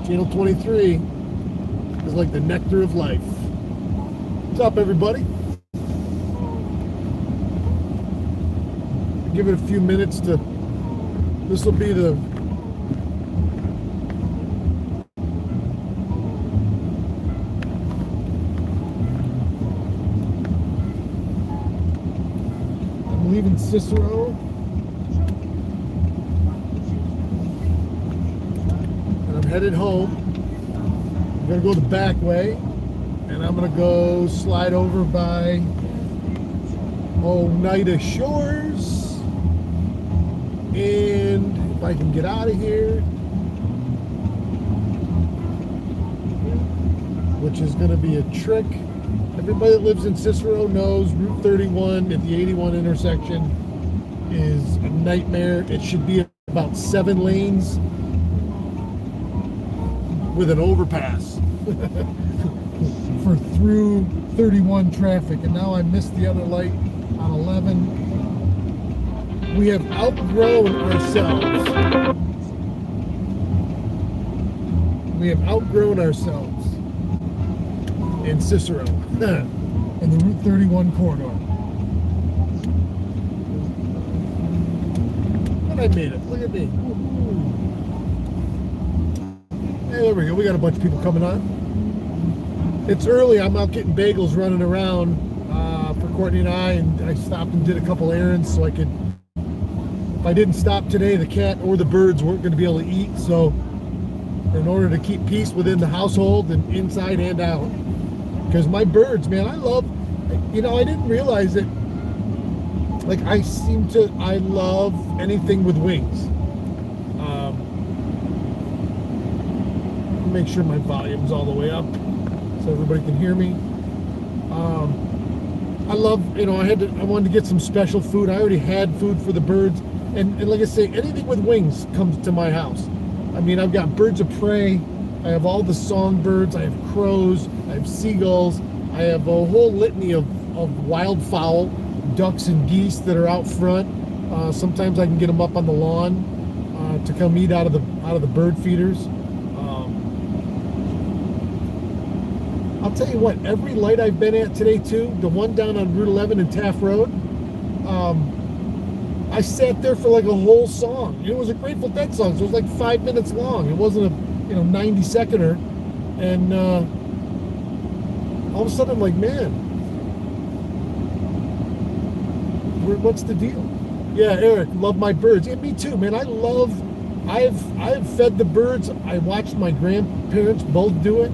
Channel 23 is like the nectar of life. What's up, everybody? Give it a few minutes to... This will be the... I'm leaving Cicero. And I'm headed home. I'm going to go the back way. And I'm going to go slide over by Oneida Shores. And if I can get out of here, which is going to be a trick. Everybody that lives in Cicero knows Route 31 at the 81 intersection is a nightmare. It should be about 7 lanes with an overpass for through 31 traffic. And now I missed the other light on 11. We have outgrown ourselves. We have outgrown ourselves in Cicero, in the Route 31 corridor. And I made it. Look at me. Hey, there we go. We got a bunch of people coming on. It's early. I'm out getting bagels, running around for Courtney and I stopped and did a couple errands so I could. If I didn't stop today, the cat or the birds weren't going to be able to eat. So in order to keep peace within the household and inside and out, because my birds, man, I love, I didn't realize it. Like I love anything with wings. Make sure my volume's all the way up so everybody can hear me. I love, I wanted to get some special food. I already had food for the birds. And like I say, anything with wings comes to my house. I mean, I've got birds of prey. I have all the songbirds. I have crows. I have seagulls. I have a whole litany of wildfowl, ducks and geese that are out front. Sometimes I can get them up on the lawn to come eat out of the bird feeders. I'll tell you what, every light I've been at today too, the one down on Route 11 and Taft Road, I sat there for like a whole song. It was a Grateful Dead song, so it was like 5 minutes long. It wasn't a 90-seconder. And all of a sudden I'm like, man, what's the deal? Yeah, Eric, love my birds. Yeah, me too, man. I've fed the birds. I watched my grandparents both do it.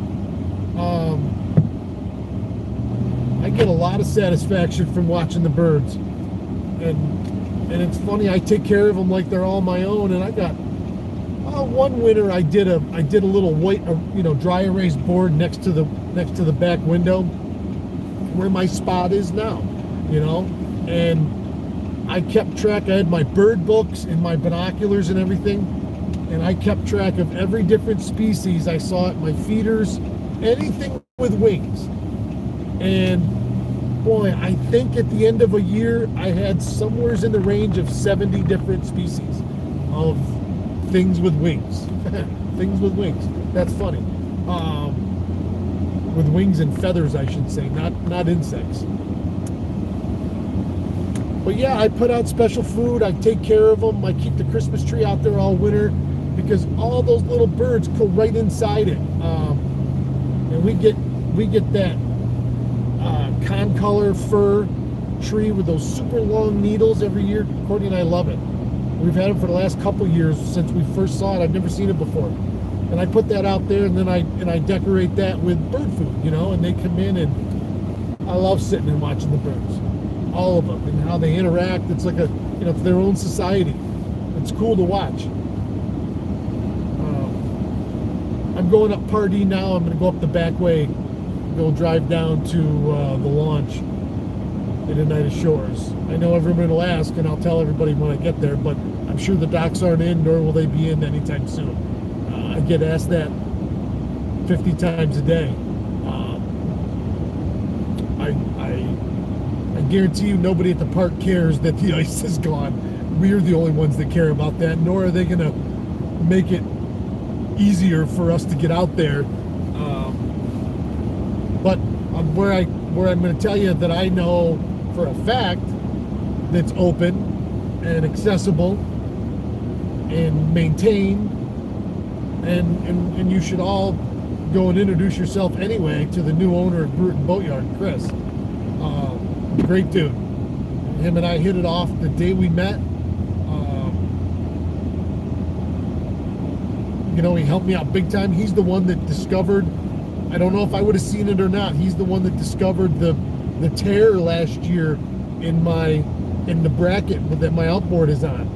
I get a lot of satisfaction from watching the birds. And it's funny, I take care of them like they're all my own. And I got one winter I did a little white, dry erase board next to the back window where my spot is now, and I kept track. I had my bird books and my binoculars and everything, and I kept track of every different species I saw at my feeders, anything with wings. And boy, I think at the end of a year, I had somewhere in the range of 70 different species of things with wings. Things with wings. That's funny. With wings and feathers, I should say, not insects. But yeah, I put out special food. I take care of them. I keep the Christmas tree out there all winter because all those little birds go right inside it. And we get that concolor fir tree with those super long needles every year. Courtney and I love it. We've had them for the last couple years since we first saw it. I've never seen it before. And I put that out there, and then I decorate that with bird food, and they come in, and I love sitting and watching the birds, all of them, and how they interact. It's like it's their own society. It's cool to watch. I'm going up Pardee now. I'm going to go up the back way, go drive down to the launch at Oneida Shores. I know everyone will ask, and I'll tell everybody when I get there, but I'm sure the docks aren't in, nor will they be in anytime soon. I get asked that 50 times a day. I guarantee you nobody at the park cares that the ice is gone. We're the only ones that care about that, nor are they going to make it easier for us to get out there. But where I'm going to tell you that I know for a fact that's open and accessible and maintained, and you should all go and introduce yourself anyway to the new owner of Bruton Boatyard, Chris. Great dude. Him and I hit it off the day we met. He helped me out big time. He's the one that discovered, I don't know if I would have seen it or not, he's the one that discovered the tear last year in the bracket that my outboard is on.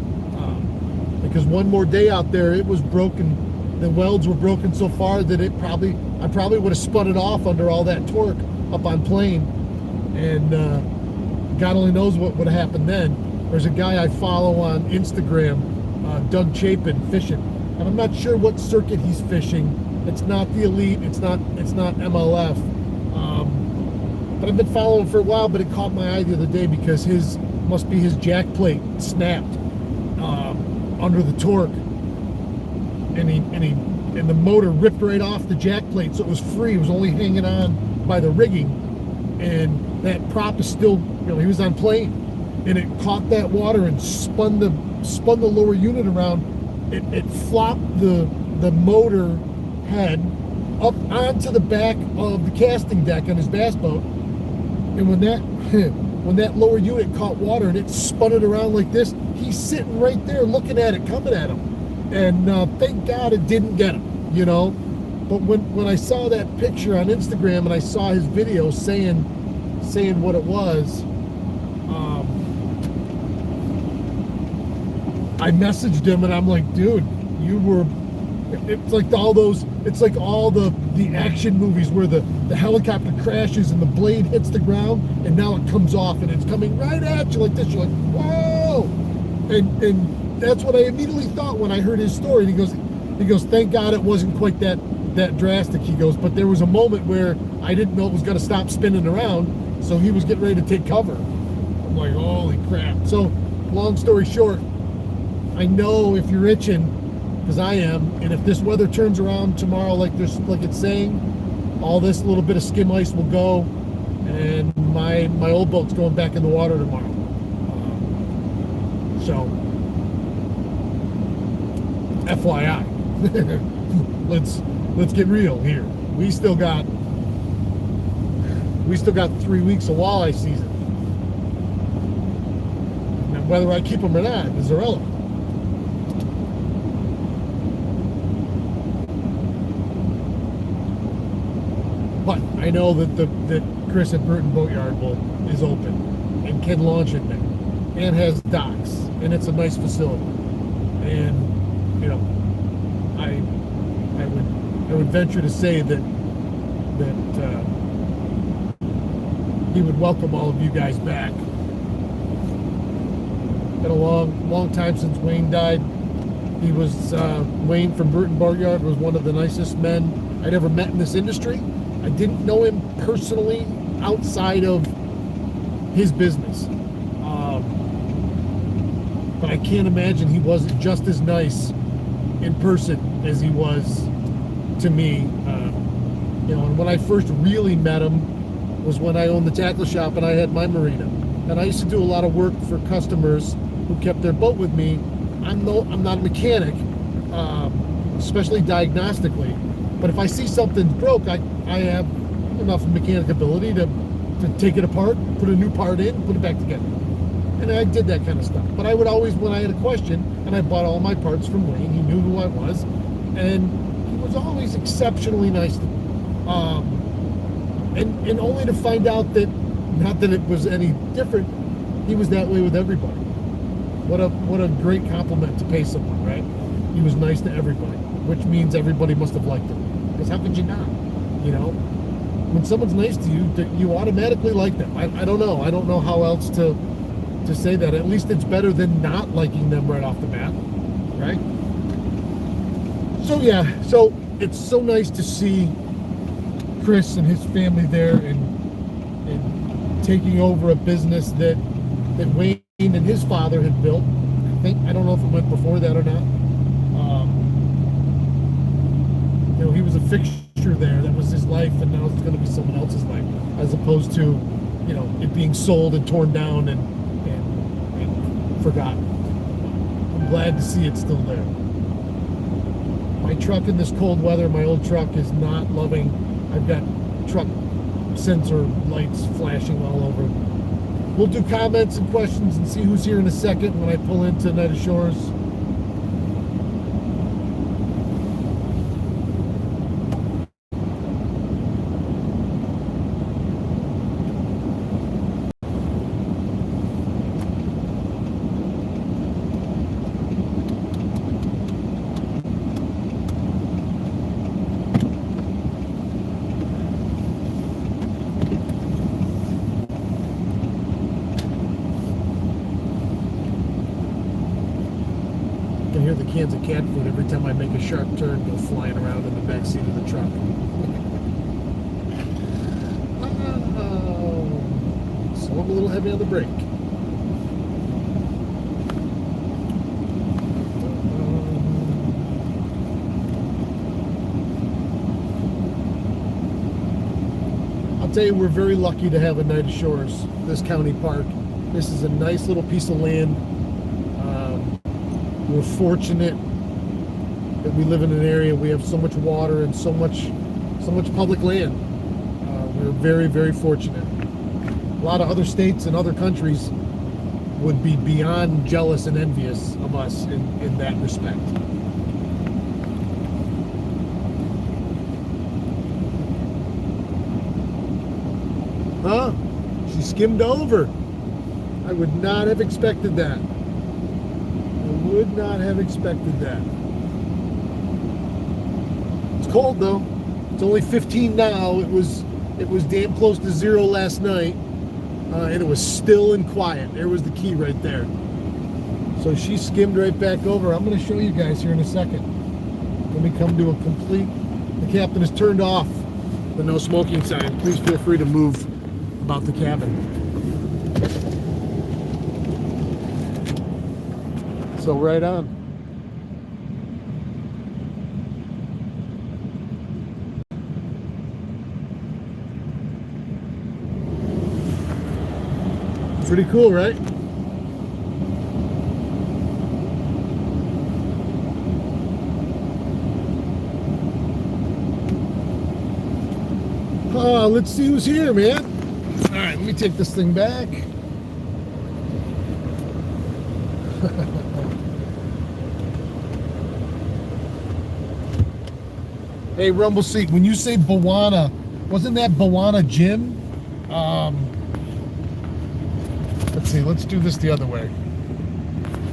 Because one more day out there, it was broken. The welds were broken so far that I probably would have spun it off under all that torque up on plane, and God only knows what would have happened then. There's a guy I follow on Instagram, Doug Chapin, fishing, and I'm not sure what circuit he's fishing. It's not the Elite, it's not MLF, but I've been following for a while. But it caught my eye the other day because his jack plate snapped under the torque, and the motor ripped right off the jack plate, so it was free. It was only hanging on by the rigging, and that prop is still, he was on plane, and it caught that water and spun the lower unit around. It flopped the motor head up onto the back of the casting deck on his bass boat, and when that lower unit caught water and it spun it around like this, he's sitting right there looking at it coming at him, and thank God it didn't get him, But when I saw that picture on Instagram and I saw his video saying what it was, I messaged him and I'm like, dude, it's like all the action movies where the helicopter crashes and the blade hits the ground and now it comes off and it's coming right at you like this. You're like, whoa! And that's what I immediately thought when I heard his story. And he goes, thank God it wasn't quite that drastic. He goes, but there was a moment where I didn't know it was going to stop spinning around, so he was getting ready to take cover. I'm like, holy crap. So long story short, I know if you're itching, because I am, and if this weather turns around tomorrow like it's saying, all this little bit of skim ice will go, and my old boat's going back in the water tomorrow. So FYI, let's get real here. We still got 3 weeks of walleye season. Now, whether I keep them or not is irrelevant. But I know that Chris at Bruton Boatyard is open and can launch it there and has docks, and it's a nice facility. And I would venture to say that he would welcome all of you guys back. Been a long time since Wayne died. He was Wayne from Bruton Boatyard was one of the nicest men I'd ever met in this industry. I didn't know him personally outside of his business. But I can't imagine he wasn't just as nice in person as he was to me. And when I first really met him was when I owned the tackle shop and I had my marina. And I used to do a lot of work for customers who kept their boat with me. I'm not a mechanic, especially diagnostically. But if I see something's broke, I have enough mechanic ability to take it apart, put a new part in, put it back together. And I did that kind of stuff. But I would always, when I had a question, and I bought all my parts from Wayne, he knew who I was, and he was always exceptionally nice to me. And only to find out that, not that it was any different, he was that way with everybody. What a great compliment to pay someone, right? He was nice to everybody, which means everybody must have liked him. Because how could you not? When someone's nice to you, you automatically like them. I don't know. I don't know how else to say that. At least it's better than not liking them right off the bat, right? So yeah, so it's so nice to see Chris and his family there and taking over a business that Wayne and his father had built. I don't know if it went before that or not. fixture there. That was his life, and now it's going to be someone else's life, as opposed to, you know, it being sold and torn down and forgotten. I'm glad to see it's still there. My truck in this cold weather, my old truck, is not loving. I've got truck sensor lights flashing all over. We'll do comments and questions and see who's here in a second when I pull into Oneida Shores. I can hear the cans of cat food every time I make a sharp turn, go flying around in the back seat of the truck. So I'm a little heavy on the brake. I'll tell you, we're very lucky to have Oneida Shores, this county park. This is a nice little piece of land. We're fortunate that we live in an area we have so much water and so much public land. We're very, very fortunate. A lot of other states and other countries would be beyond jealous and envious of us in that respect. Huh? She skimmed over. I would not have expected that. Would not have expected that. It's cold though. It's only 15 now. It was damn close to 0 last night, and it was still and quiet. There was the key right there. So she skimmed right back over. I'm going to show you guys here in a second. Let me come to a complete. The captain has turned off the no smoking sign. Please feel free to move about the cabin. So right on. Pretty cool, right? Let's see who's here, man. All right, let me take this thing back. Hey, Rumble Seat, when you say Bawana, wasn't that Bawana Jim? Let's see, let's do this the other way. All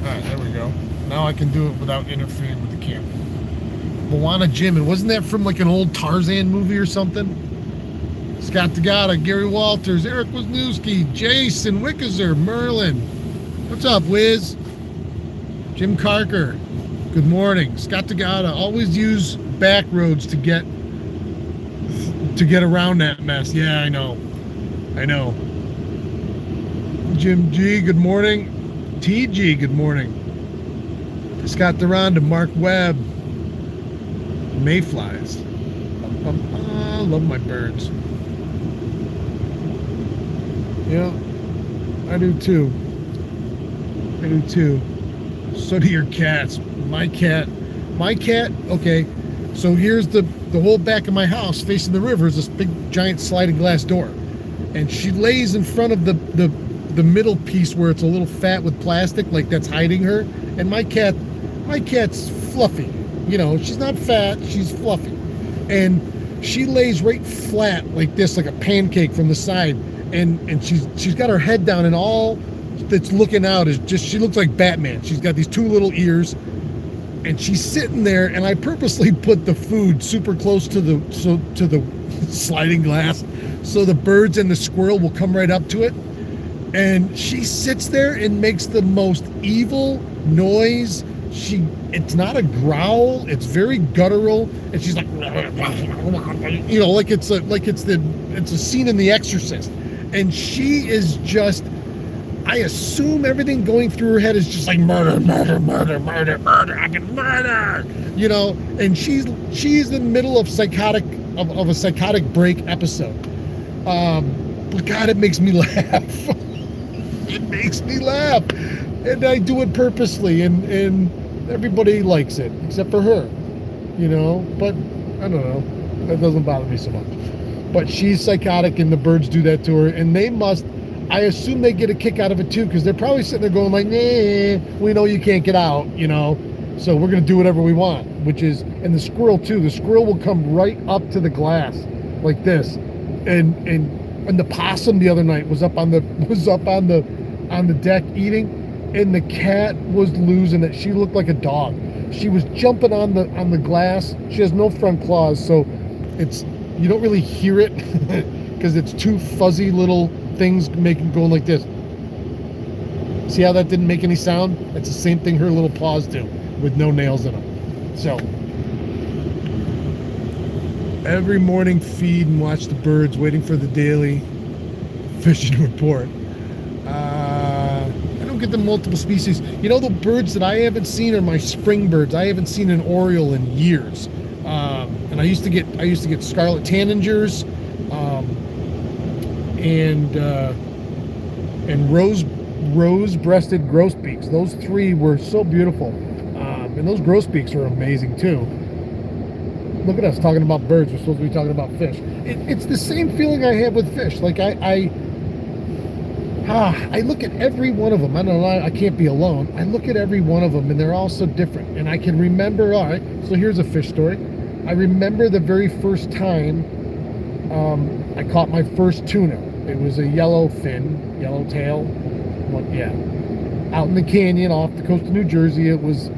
right, there we go. Now I can do it without interfering with the camera. Bawana Jim, and wasn't that from like an old Tarzan movie or something? Scott Degata, Gary Walters, Eric Wisniewski, Jason Wickeser, Merlin. What's up, Wiz? Jim Carker, good morning. Scott Degata, always use back roads to get around that mess. Yeah, I know. Jim G, good morning. TG, good morning. Scott Duranda, Mark Webb, Mayflies. I love my birds. Yeah, I do too. So do your cats. My cat, okay. So here's the whole back of my house facing the river is this big giant sliding glass door. And she lays in front of the middle piece where it's a little fat with plastic, like that's hiding her. And my cat's fluffy. You know, she's not fat, she's fluffy. And she lays right flat like this, like a pancake from the side. And she's got her head down, and all that's looking out is just, she looks like Batman. She's got these two little ears, and she's sitting there, and I purposely put the food super close to the sliding glass so the birds and the squirrel will come right up to it. And she sits there and makes the most evil noise. It's not a growl, it's very guttural, and she's like, you know, like it's a scene in The Exorcist. And she is just, I assume everything going through her head is just like murder, murder, murder, murder, murder. I can murder, you know. And she's in the middle of a psychotic break episode. But God, it makes me laugh. It makes me laugh, and I do it purposely, and everybody likes it except for her, you know. But I don't know, that doesn't bother me so much. But she's psychotic, and the birds do that to her, and I assume they get a kick out of it too, because they're probably sitting there going like, nah, we know you can't get out, you know, so we're gonna do whatever we want. And the squirrel too. The squirrel will come right up to the glass like this, and the possum the other night was up on the deck eating, and the cat was losing it. She looked like a dog. She was jumping on the glass. She has no front claws, so you don't really hear it because it's two fuzzy little things going like this. See how that didn't make any sound? It's the same thing her little paws do with no nails in them. So every morning, feed and watch the birds, waiting for the daily fishing report. I don't get the multiple species. You know, the birds that I haven't seen are my spring birds. I haven't seen an oriole in years. And I used to get scarlet tanagers, and rose-breasted grosbeaks. Those three were so beautiful. And those grosbeaks are amazing too. Look at us talking about birds. We're supposed to be talking about fish. It's the same feeling I have with fish. Like I look at every one of them. I don't know, I can't be alone. I look at every one of them, and they're all so different. And I can remember, all right, so here's a fish story. I remember the very first time I caught my first tuna. It was a yellowtail. Well, yeah, out in the canyon off the coast of New Jersey. It was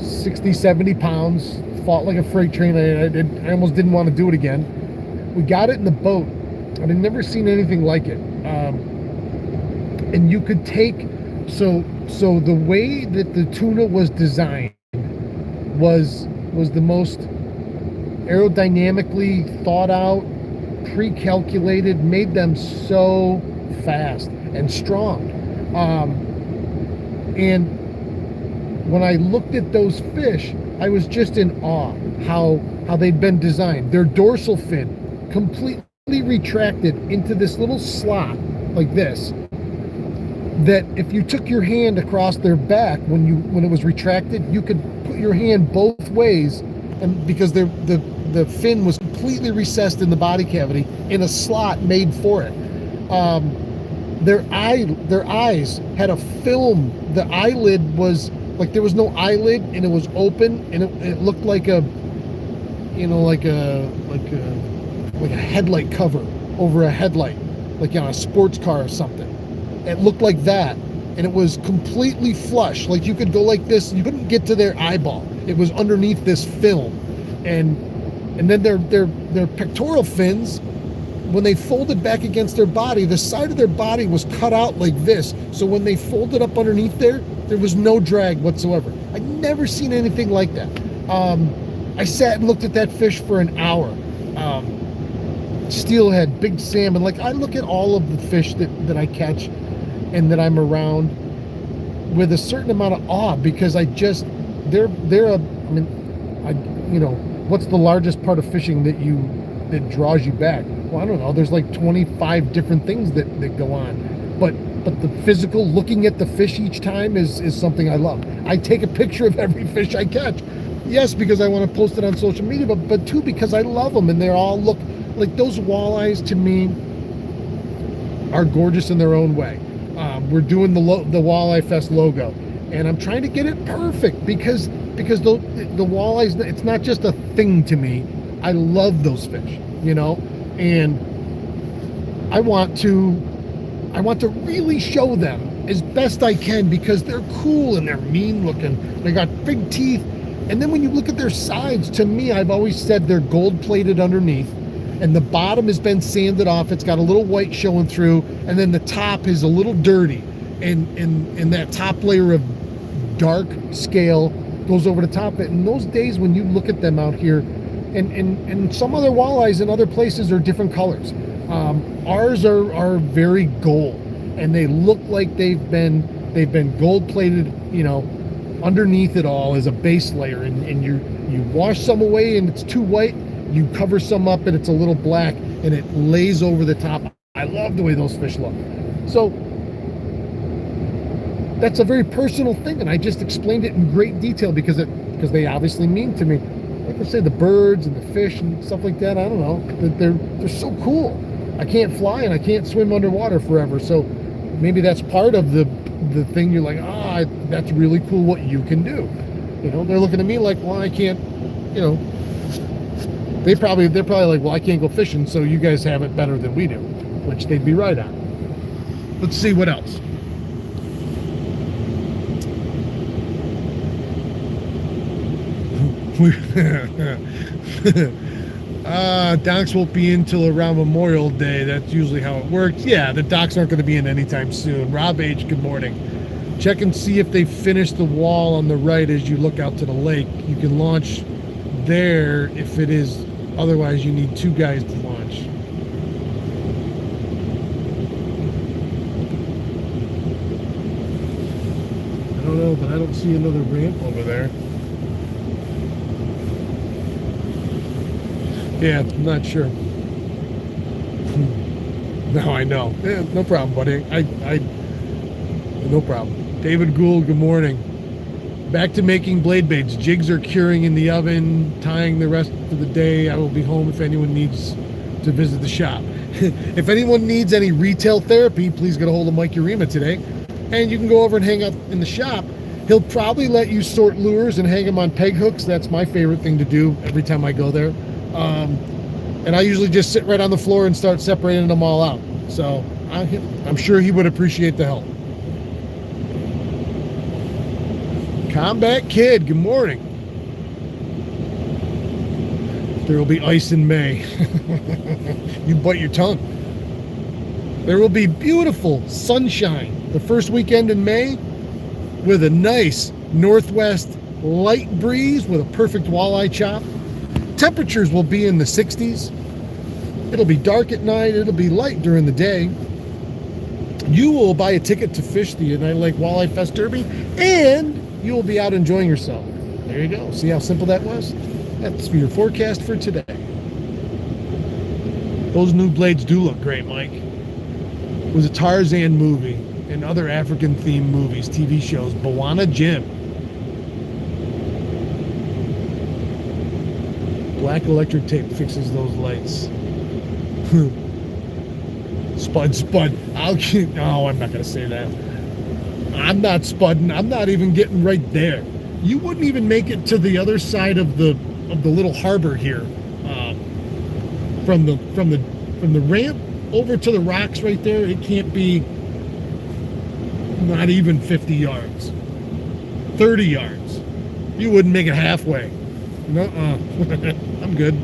60, 70 pounds, fought like a freight train. I almost didn't want to do it again. We got it in the boat. I'd never seen anything like it. And you could take, so the way that the tuna was designed was the most aerodynamically thought out, pre-calculated, made them so fast and strong. And when I looked at those fish, I was just in awe how they'd been designed. Their dorsal fin completely retracted into this little slot like this, that if you took your hand across their back when it was retracted, you could put your hand both ways, and because the fin was completely recessed in the body cavity in a slot made for it. Their eyes had a film. The eyelid was like, there was no eyelid, and it was open, and it looked like a headlight cover over a headlight, like on a sports car or something. It looked like that, and it was completely flush. Like you could go like this, you couldn't get to their eyeball. It was underneath this film, and then their pectoral fins, when they folded back against their body, the side of their body was cut out like this. So when they folded up underneath there was no drag whatsoever. I'd never seen anything like that. I sat and looked at that fish for an hour. Steelhead, big salmon. Like, I look at all of the fish that I catch and that I'm around with a certain amount of awe, because what's the largest part of fishing that draws you back? Well, I don't know. There's like 25 different things that go on. But the physical looking at the fish each time is something I love. I take a picture of every fish I catch. Yes, because I want to post it on social media, but two, because I love them, and they all look like, those walleyes to me are gorgeous in their own way. We're doing the Walleye Fest logo, and I'm trying to get it perfect because the walleyes, it's not just a thing to me. I love those fish, you know, and I want to really show them as best I can, because they're cool and they're mean looking. They got big teeth. And then when you look at their sides, to me, I've always said they're gold plated underneath, and the bottom has been sanded off. It's got a little white showing through, and then the top is a little dirty, and that top layer of dark scale goes over the top of it. And those days when you look at them out here, and some other walleyes in other places are different colors. Ours are very gold, and they look like they've been gold plated, underneath it all as a base layer, and you wash some away and it's too white, you cover some up and it's a little black, and it lays over the top. I love the way those fish look. So that's a very personal thing, and I just explained it in great detail because they obviously mean to me. Like I say, the birds and the fish and stuff like that, I don't know, they're so cool. I can't fly and I can't swim underwater forever, so maybe that's part of the thing. You're like, that's really cool what you can do. They're looking at me like, well, I can't. They're probably like, well, I can't go fishing, so you guys have it better than we do, which they'd be right on. Let's see what else. Docks won't be in till around Memorial Day. That's usually how it works. Yeah, the docks aren't going to be in anytime soon. Rob H., good morning. Check and see if they finished the wall on the right as you look out to the lake. You can launch there if it is. Otherwise, you need 2 guys to launch. I don't know, but I don't see another ramp over there. Yeah, I'm not sure. No, I know. Yeah, no problem, buddy. No problem. David Gould, good morning. Back to making blade baits. Jigs are curing in the oven, tying the rest of the day. I will be home if anyone needs to visit the shop. If anyone needs any retail therapy, please get a hold of Mike Urema today. And you can go over and hang out in the shop. He'll probably let you sort lures and hang them on peg hooks. That's my favorite thing to do every time I go there. And I usually just sit right on the floor and start separating them all out. So I'm sure he would appreciate the help. Combat Kid, good morning. There will be ice in May. You bite your tongue. There will be beautiful sunshine the first weekend in May with a nice northwest light breeze with a perfect walleye chop. Temperatures will be in the 60s. It'll be dark at night. It'll be light during the day. You will buy a ticket to fish the Oneida Lake Walleye Fest Derby, and you will be out enjoying yourself. There you go. See how simple that was? That's your forecast for today. Those new blades do look great, Mike. It was a Tarzan movie and other African-themed movies, TV shows. Bawana Jim. Black electric tape fixes those lights. Spud. I'm not going to say that. I'm not spudding. I'm not even getting right there. You wouldn't even make it to the other side of the little harbor here. From the ramp over to the rocks right there, it can't be not even 50 yards. 30 yards. You wouldn't make it halfway. Nuh-uh. I'm good.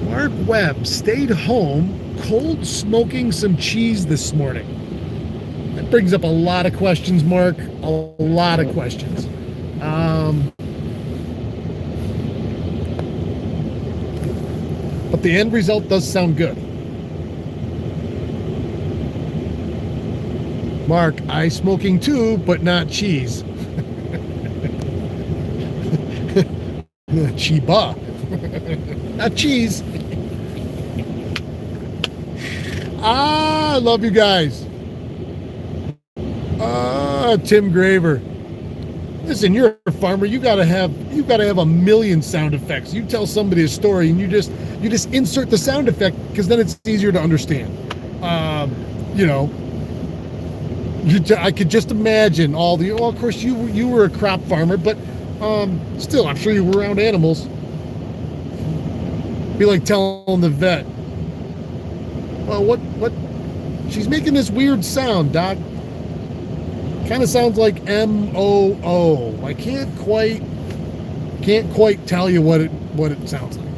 Mark Webb stayed home cold smoking some cheese this morning. That brings up a lot of questions, Mark. A lot of questions. But the end result does sound good. Mark, I smoking too, but not cheese. Chiba. Not cheese. I love you guys. Tim Graver. Listen, you're a farmer. You gotta have a million sound effects. You tell somebody a story and you just insert the sound effect because then it's easier to understand. I could just imagine all the. Well, of course, you were a crop farmer, but still, I'm sure you were around animals. Be like telling the vet, well, what? She's making this weird sound, Doc. Kind of sounds like M-O-O. I can't quite tell you what it sounds like.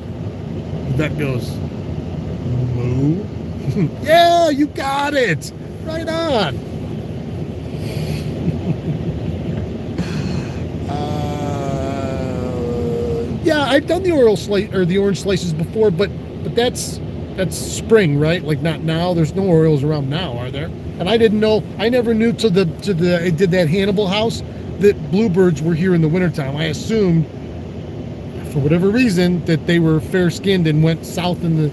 The vet goes, moo. Yeah, you got it. Right on. Yeah, I've done the orange slices before, but that's that's spring, right? Like not now. There's no Orioles around now, are there? And I didn't know. I never knew I did that Hannibal house that bluebirds were here in the wintertime. I assumed, for whatever reason, that they were fair skinned and went south in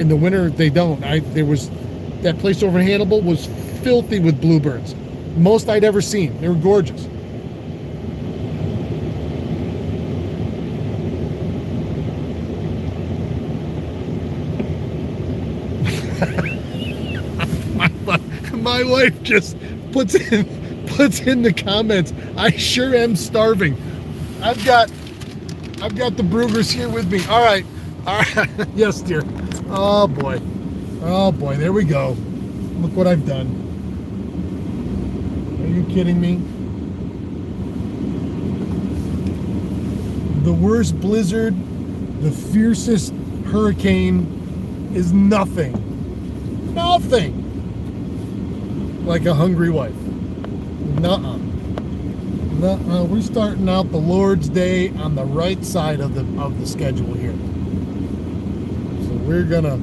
the winter. They don't. There was that place over in Hannibal was filthy with bluebirds. Most I'd ever seen. They were gorgeous. My wife just puts in the comments, I sure am starving. I've got the Brugers here with me. All right. Yes, dear. Oh boy, there we go. Look what I've done. Are you kidding me? The worst blizzard, the fiercest hurricane is nothing like a hungry wife. Nuh-uh. We're starting out the Lord's Day on the right side of the schedule here. So we're gonna.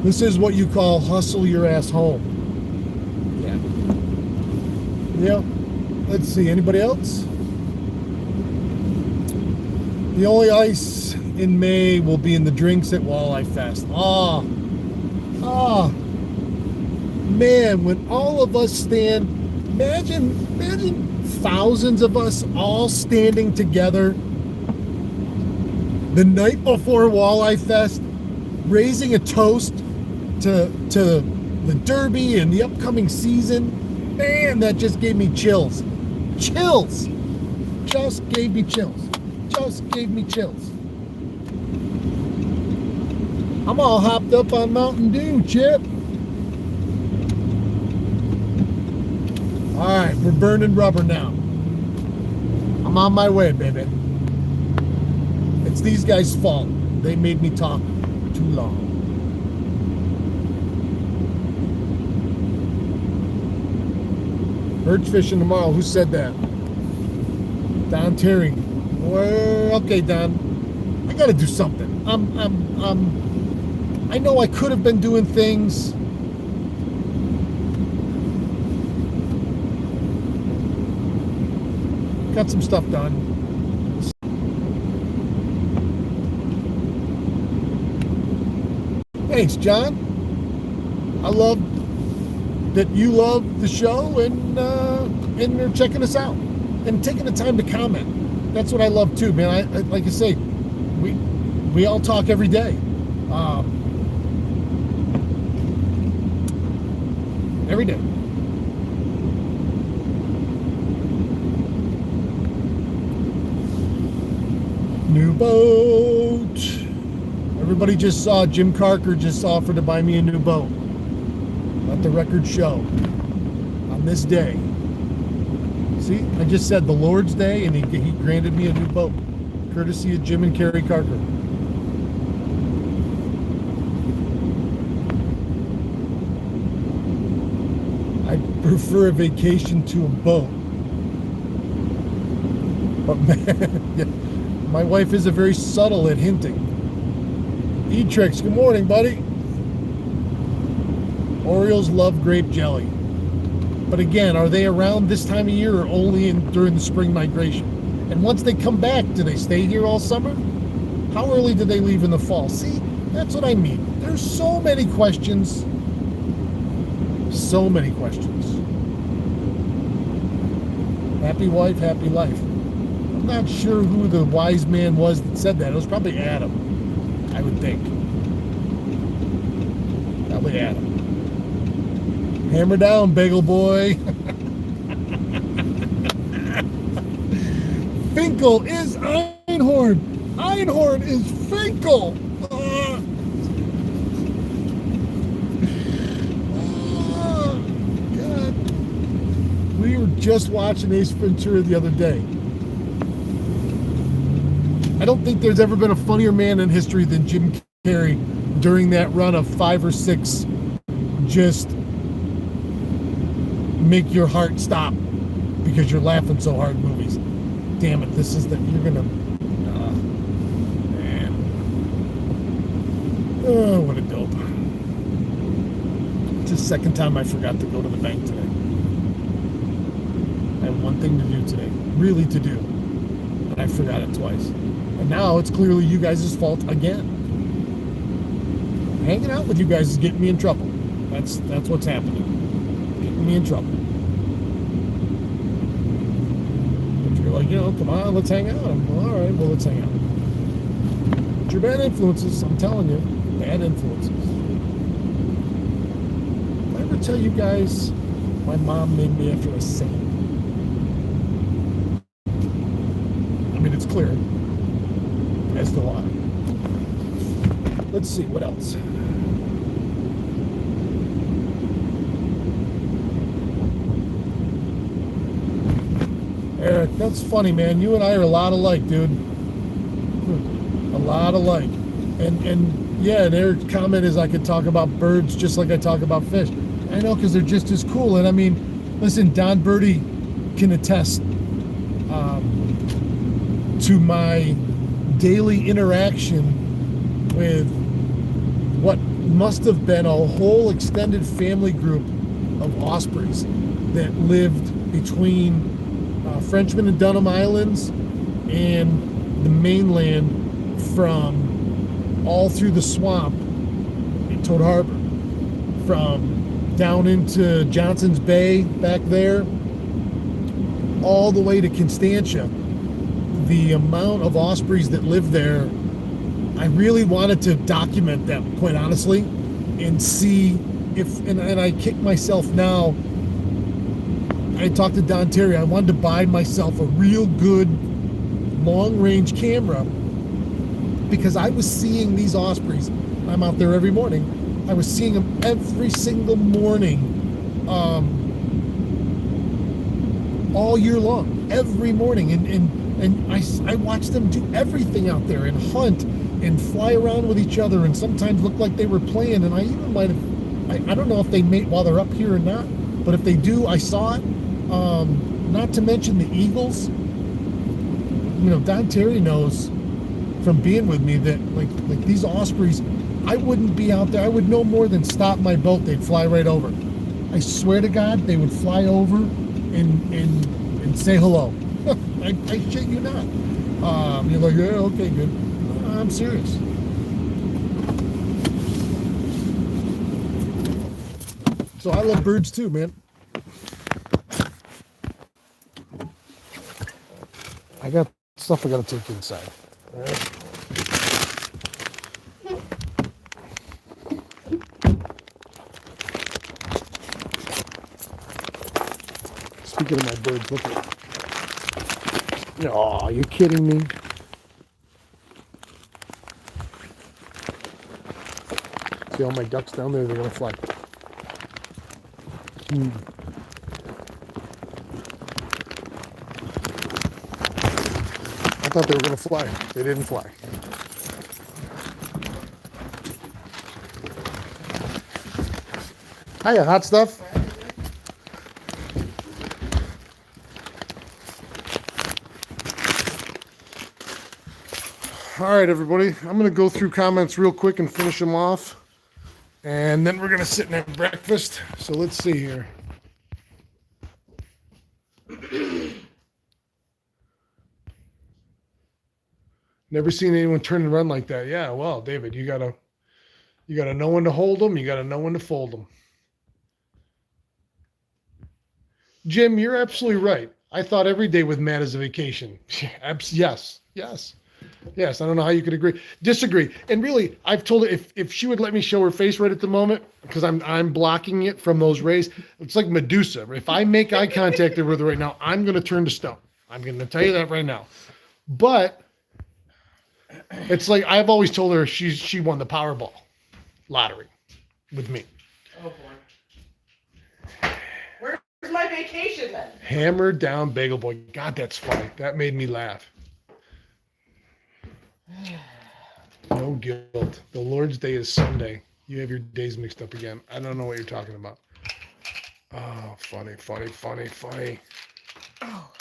This is what you call hustle your ass home. Yeah. Yep. Let's see. Anybody else? The only ice in May will be in the drinks at Walleye Fest. Man, when all of us stand, imagine thousands of us all standing together the night before Walleye Fest, raising a toast to the Derby and the upcoming season. Man, that just gave me chills. Just gave me chills. I'm all hopped up on Mountain Dew, Chip. All right, we're burning rubber now. I'm on my way, baby. It's these guys' fault. They made me talk too long. Birch fishing tomorrow. Who said that? Don Terry. Well, okay, Don. I gotta do something. I know I could have been doing things. Got some stuff done. Thanks, John. I love that you love the show and are checking us out and taking the time to comment. That's what I love too, man. I like I say, we all talk every day. Every day. New boat. Everybody just saw Jim Carker just offered to buy me a new boat. Let the record show. On this day. See, I just said the Lord's Day, and he granted me a new boat, courtesy of Jim and Carrie Carker. I prefer a vacation to a boat. But man, yeah, my wife is very subtle at hinting. E-Tricks, good morning, buddy. Orioles love grape jelly. But again, are they around this time of year or only during the spring migration? And once they come back, do they stay here all summer? How early do they leave in the fall? See, that's what I mean. There's so many questions. So many questions. Happy wife, happy life. I'm not sure who the wise man was that said that. It was probably Adam, I would think. Probably Adam. Hammer down, bagel boy. Finkel is Einhorn. Einhorn is Finkel. God. We were just watching Ace Ventura the other day. I don't think there's ever been a funnier man in history than Jim Carrey during that run of 5 or 6 just make your heart stop because you're laughing so hard movies. Damn it, this is the, you're gonna, man. Oh, what a dope. It's the second time I forgot to go to the bank today. I had one thing to do today, really to do, and I forgot it twice. And now it's clearly you guys' fault again. Hanging out with you guys is getting me in trouble. That's what's happening. Getting me in trouble. But you're like, come on, let's hang out. I'm, well, all right, well, let's hang out. But you're bad influences, I'm telling you. Bad influences. Did I ever tell you guys my mom named me after a saint? I mean, it's clear as to why. Let's see, what else? Eric, that's funny, man. You and I are a lot alike, dude. A lot alike. And yeah, and Eric's comment is I could talk about birds just like I talk about fish. I know, because they're just as cool. And I mean, listen, Don Birdie can attest to my daily interaction with what must have been a whole extended family group of ospreys that lived between Frenchman and Dunham Islands and the mainland, from all through the swamp in Toad Harbor, from down into Johnson's Bay back there, all the way to Constantia. The amount of ospreys that live there, I really wanted to document them, quite honestly, and see if, and I kick myself now. I talked to Don Terry. I wanted to buy myself a real good long-range camera, because I was seeing these ospreys. I'm out there every morning. I was seeing them every single morning, all year long, every morning, and I watched them do everything out there and hunt and fly around with each other, and sometimes look like they were playing. And I even might have, I don't know if they mate while they're up here or not, but if they do, I saw it. Not to mention the eagles. Don Terry knows from being with me that like these ospreys, I wouldn't be out there. I would no more than stop my boat, they'd fly right over. I swear to God, they would fly over and say hello. I shit you not. You're like, yeah, okay, good. I'm serious. So I love birds too, man. I got stuff I gotta take inside. All right. Speaking of my birds, look at. Oh, you're kidding me? See all my ducks down there? They're gonna fly. I thought they were gonna fly. They didn't fly. Hiya, hot stuff. All right, everybody. I'm going to go through comments real quick and finish them off. And then we're going to sit and have breakfast. So let's see here. Never seen anyone turn and run like that. Yeah, well, David, you gotta know when to hold them. You got to know when to fold them. Jim, you're absolutely right. I thought every day with Matt is a vacation. Yes, I don't know how you could disagree. And really, I've told her if she would let me show her face right at the moment, because I'm blocking it from those rays. It's like Medusa. If I make eye contact with her right now, I'm going to turn to stone. I'm going to tell you that right now. But it's like I've always told her she won the Powerball lottery with me. Oh boy. Where's my vacation then? Hammer down, Bagel Boy. God, that's funny. That made me laugh. No guilt. The Lord's Day is Sunday. You have your days mixed up again. I don't know what you're talking about. Oh, funny. Oh.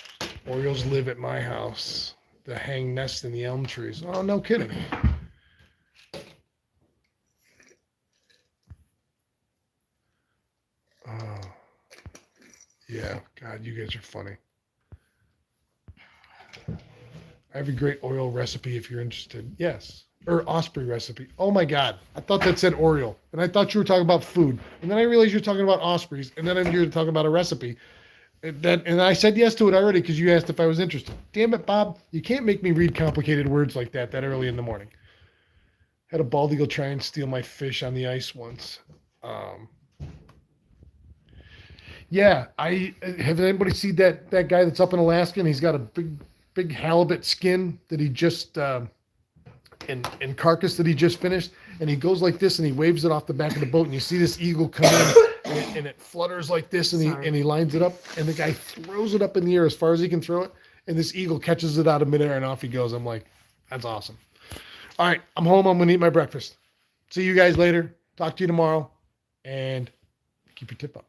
Orioles live at my house. They hang nests in the elm trees. Oh, no kidding. Yeah. God, you guys are funny. I have a great oil recipe if you're interested. Yes. Or Osprey recipe. Oh my God. I thought that said Oriole. And I thought you were talking about food. And then I realized you're talking about Ospreys. And then I knew you were talking about a recipe. And I said yes to it already because you asked if I was interested. Damn it, Bob. You can't make me read complicated words like that early in the morning. Had a bald eagle try and steal my fish on the ice once. Yeah, I have anybody seen that guy that's up in Alaska and he's got a big halibut skin that he just and carcass that he just finished, and he goes like this and he waves it off the back of the boat, and you see this eagle come in and it flutters like this, and he lines it up, and the guy throws it up in the air as far as he can throw it, and this eagle catches it out of midair and off he goes. I'm like, that's awesome. All right, I'm home. I'm gonna eat my breakfast. See you guys later. Talk to you tomorrow, and keep your tip up.